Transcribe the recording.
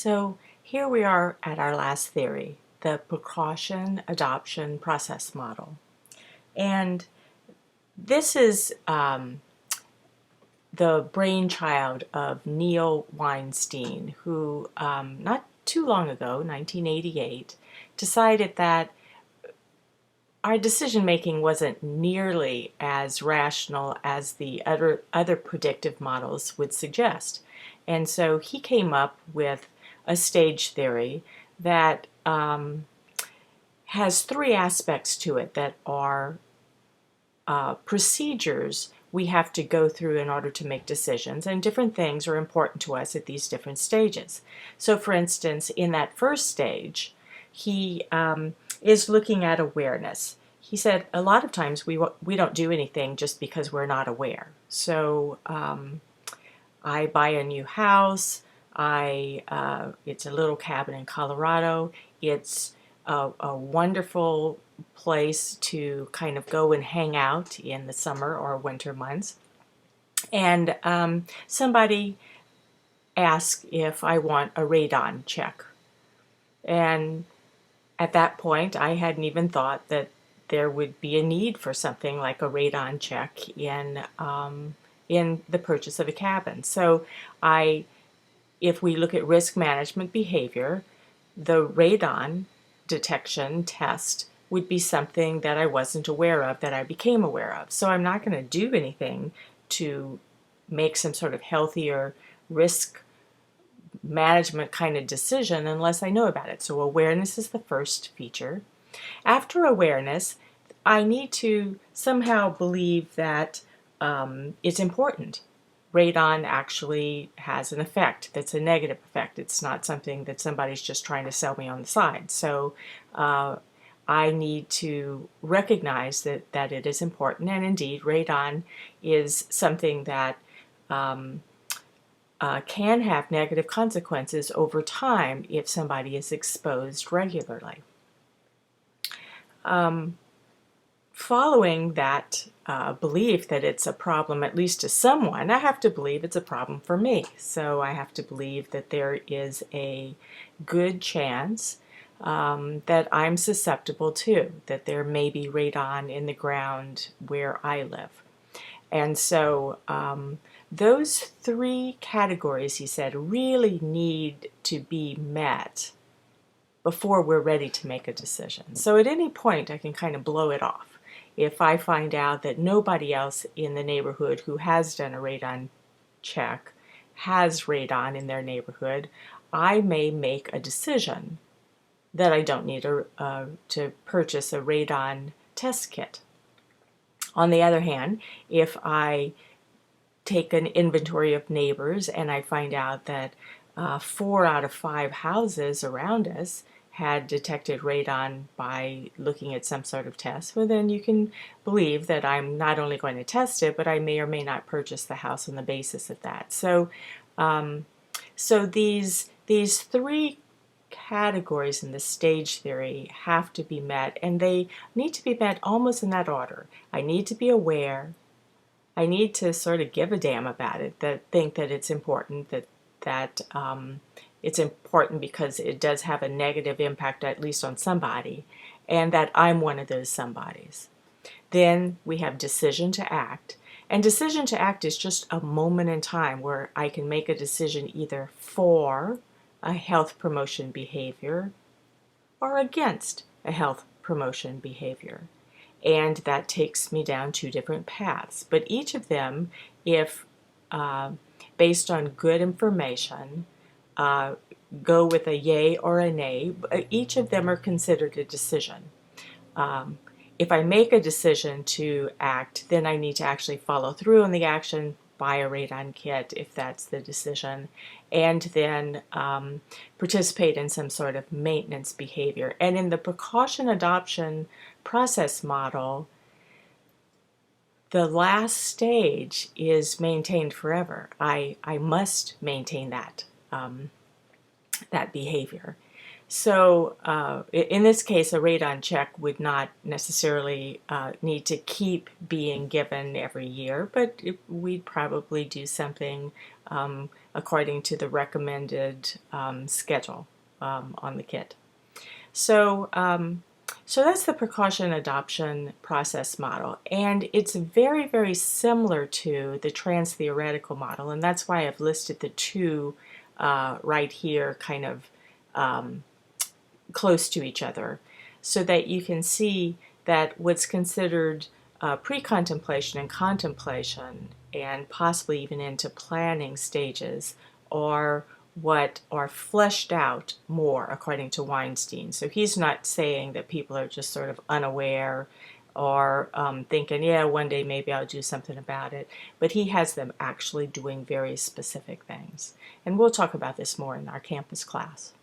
So here we are at our last theory, the precaution adoption process model. And this is the brainchild of Neil Weinstein, who not too long ago, 1988, decided that our decision making wasn't nearly as rational as the other predictive models would suggest. And so he came up with a stage theory that has three aspects to it that are procedures we have to go through in order to make decisions, and different things are important to us at these different stages. So for instance, in that first stage, he is looking at awareness. He said a lot of times we don't do anything just because we're not aware. So I buy a new house. It's a little cabin in Colorado. It's a wonderful place to kind of go and hang out in the summer or winter months. And somebody asked if I want a radon check. And at that point, I hadn't even thought that there would be a need for something like a radon check in the purchase of a cabin. So if we look at risk management behavior, the radon detection test would be something that I wasn't aware of, that I became aware of. So I'm not going to do anything to make some sort of healthier risk management kind of decision unless I know about it. So awareness is the first feature. After awareness, I need to somehow believe that it's important. Radon actually has an effect that's a negative effect. It's not something that somebody's just trying to sell me on the side. So I need to recognize that it is important, and indeed radon is something that can have negative consequences over time if somebody is exposed regularly. Following that belief that it's a problem, at least to someone, I have to believe it's a problem for me. So I have to believe that there is a good chance that I'm susceptible to, that there may be radon in the ground where I live. And so those three categories, he said, really need to be met before we're ready to make a decision. So at any point, I can kind of blow it off. If I find out that nobody else in the neighborhood who has done a radon check has radon in their neighborhood, I may make a decision that I don't need to purchase a radon test kit. On the other hand, if I take an inventory of neighbors and I find out that 4 out of 5 houses around us had detected radon by looking at some sort of test, well then you can believe that I'm not only going to test it, but I may or may not purchase the house on the basis of that. So these three categories in the stage theory have to be met, and they need to be met almost in that order. I need to be aware. I need to sort of give a damn about it, think that it's important, that it's important because it does have a negative impact, at least on somebody, and that I'm one of those somebodies. Then we have decision to act. And decision to act is just a moment in time where I can make a decision either for a health promotion behavior or against a health promotion behavior. And that takes me down 2 different paths. But each of them, if based on good information, go with a yay or a nay. Each of them are considered a decision. If I make a decision to act, then I need to actually follow through on the action, buy a radon kit if that's the decision, and then participate in some sort of maintenance behavior. And in the precaution adoption process model, the last stage is maintained forever. I must maintain that behavior. So in this case, a radon check would not necessarily need to keep being given every year, but we'd probably do something according to the recommended schedule on the kit. So, so that's the precaution adoption process model, and it's very, very similar to the trans-theoretical model, and that's why I've listed the two right here, kind of close to each other, so that you can see that what's considered pre-contemplation and contemplation, and possibly even into planning stages, are what are fleshed out more according to Weinstein. So he's not saying that people are just sort of unaware or thinking, yeah, one day maybe I'll do something about it, but he has them actually doing very specific things. And we'll talk about this more in our campus class.